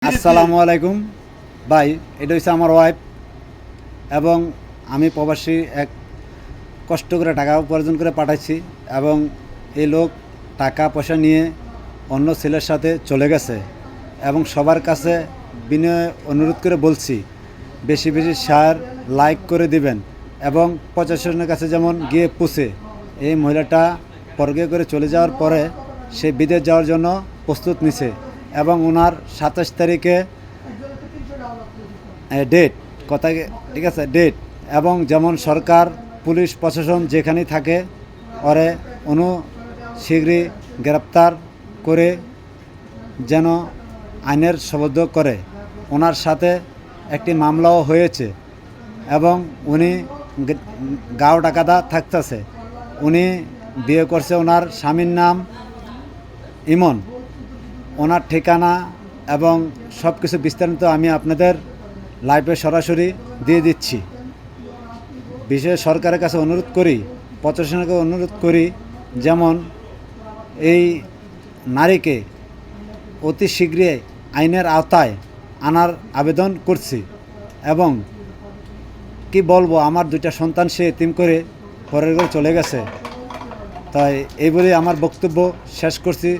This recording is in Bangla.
আসসালামু আলাইকুম ভাই, এটা হচ্ছে আমার ওয়াইফ এবং আমি প্রবাসী এক কষ্ট করে টাকা উপার্জন করে পাঠাচ্ছি এবং এই লোক টাকা পয়সা নিয়ে অন্য ছেলের সাথে চলে গেছে এবং সবার কাছে বিনয় অনুরোধ করে বলছি বেশি বেশি শেয়ার লাইক করে দিবেন এবং 50 জনের কাছে যেমন গিয়ে পুষে এই মহিলাটা পরগে করে চলে যাওয়ার পরে সে বিদেশ যাওয়ার জন্য প্রস্তুত নিছে এবং ওনার 27 তারিখে ডেট কথা ঠিক আছে ডেট এবং যেমন সরকার পুলিশ প্রশাসন যেখানেই থাকে ওরে শীঘ্রই গ্রেপ্তার করে যেন আইনের সবদ্ধ করে। ওনার সাথে একটি মামলাও হয়েছে এবং উনি গাঁও ডাকাদা থাকতেছে। উনি বিয়ে করছে, ওনার স্বামীর নাম ইমন। ওনার ঠিকানা এবং সব কিছু বিস্তারিত আমি আপনাদের লাইভে সরাসরি দিয়ে দিচ্ছি। বিশেষ সরকারের কাছে অনুরোধ করি, প্রশাসনকে অনুরোধ করি যেমন এই নারীকে অতি শীঘ্রই আইনের আওতায় আনার আবেদন করছি এবং কি বলবো, আমার দুইটা সন্তান সে এতিম করে পরের ঘরে চলে গেছে। তাই এই বলে আমার বক্তব্য শেষ করছি।